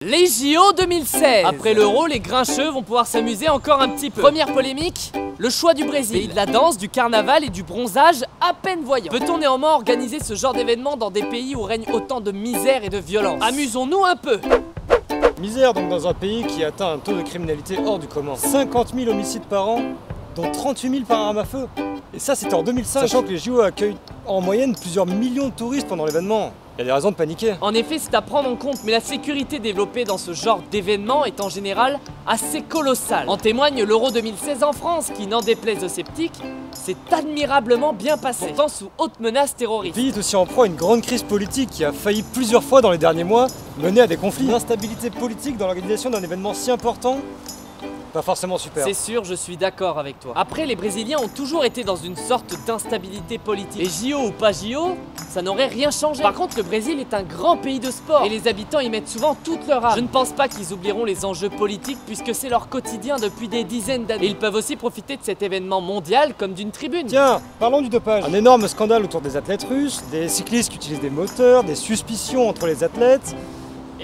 Les JO 2016. Après l'Euro, les grincheux vont pouvoir s'amuser encore un petit peu. Première polémique, le choix du Brésil. Pays de la danse, du carnaval et du bronzage à peine voyant. Peut-on néanmoins organiser ce genre d'événement dans des pays où règne autant de misère et de violence? Amusons-nous un peu. Misère donc dans un pays qui atteint un taux de criminalité hors du commun. 50 000 homicides par an, dont 38 000 par arme à feu. Et ça c'était en 2005, sachant que les JO accueillent en moyenne plusieurs millions de touristes pendant l'événement. Il y a des raisons de paniquer. En effet, c'est à prendre en compte, mais la sécurité développée dans ce genre d'événement est en général assez colossale. En témoigne l'Euro 2016 en France, qui, n'en déplaise aux sceptiques, s'est admirablement bien passé, pourtant sous haute menace terroriste. Le pays est aussi en proie à une grande crise politique qui a failli plusieurs fois dans les derniers mois mener à des conflits. L'instabilité politique dans l'organisation d'un événement si important, pas forcément super. C'est sûr, je suis d'accord avec toi. Après, les Brésiliens ont toujours été dans une sorte d'instabilité politique. Et JO ou pas JO, ça n'aurait rien changé. Par contre, le Brésil est un grand pays de sport et les habitants y mettent souvent toute leur âme. Je ne pense pas qu'ils oublieront les enjeux politiques puisque c'est leur quotidien depuis des dizaines d'années. Et ils peuvent aussi profiter de cet événement mondial comme d'une tribune. Tiens, parlons du dopage. Un énorme scandale autour des athlètes russes, des cyclistes qui utilisent des moteurs, des suspicions entre les athlètes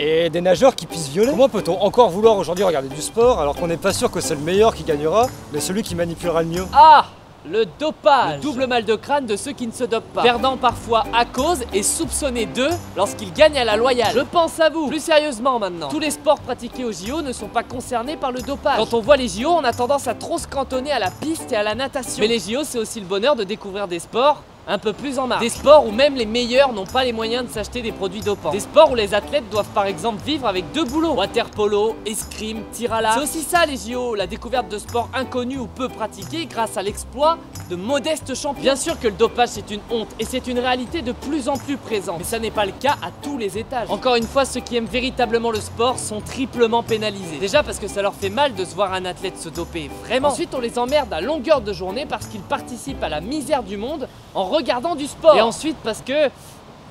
et des nageurs qui puissent violer. Comment peut-on encore vouloir aujourd'hui regarder du sport alors qu'on n'est pas sûr que c'est le meilleur qui gagnera, mais celui qui manipulera le mieux? Ah! Le dopage, le double mal de crâne de ceux qui ne se dopent pas, perdant parfois à cause et soupçonné d'eux lorsqu'ils gagnent à la loyale. Je pense à vous. Plus sérieusement maintenant, tous les sports pratiqués aux JO ne sont pas concernés par le dopage. Quand on voit les JO, on a tendance à trop se cantonner à la piste et à la natation. Mais les JO, c'est aussi le bonheur de découvrir des sports un peu plus en marche. Des sports où même les meilleurs n'ont pas les moyens de s'acheter des produits dopants. Des sports où les athlètes doivent par exemple vivre avec 2 boulots. Water polo, escrime, tir à l'arc. C'est aussi ça les JO, la découverte de sports inconnus ou peu pratiqués grâce à l'exploit de modestes champions. Bien sûr que le dopage c'est une honte et c'est une réalité de plus en plus présente. Mais ça n'est pas le cas à tous les étages. Encore une fois, ceux qui aiment véritablement le sport sont triplement pénalisés. Déjà parce que ça leur fait mal de se voir un athlète se doper, vraiment. Ensuite on les emmerde à longueur de journée parce qu'ils participent à la misère du monde en regardant du sport. Et ensuite parce que,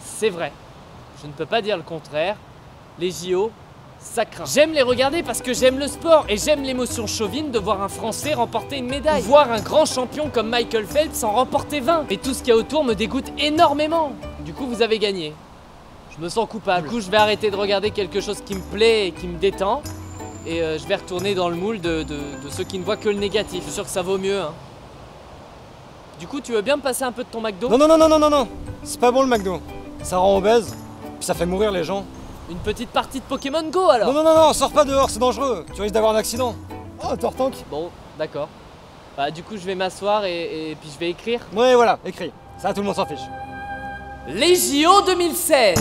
c'est vrai, je ne peux pas dire le contraire, les JO, ça craint. J'aime les regarder parce que j'aime le sport et j'aime l'émotion chauvine de voir un Français remporter une médaille. Ou voir un grand champion comme Michael Phelps en remporter 20. Mais tout ce qu'il y a autour me dégoûte énormément. Du coup, vous avez gagné. Je me sens coupable. Du coup, je vais arrêter de regarder quelque chose qui me plaît et qui me détend. Et je vais retourner dans le moule de ceux qui ne voient que le négatif. Je suis sûr que ça vaut mieux, hein. Du coup, tu veux bien me passer un peu de ton McDo? Non, c'est pas bon le McDo. Ça rend obèse, puis ça fait mourir les gens. Une petite partie de Pokémon Go alors? Non, sors pas dehors, c'est dangereux. Tu risques d'avoir un accident. Oh, tortank. Bon, d'accord. Bah du coup, je vais m'asseoir et puis je vais écrire. Ouais, voilà, écris. Ça, tout le monde s'en fiche. Les JO 2016.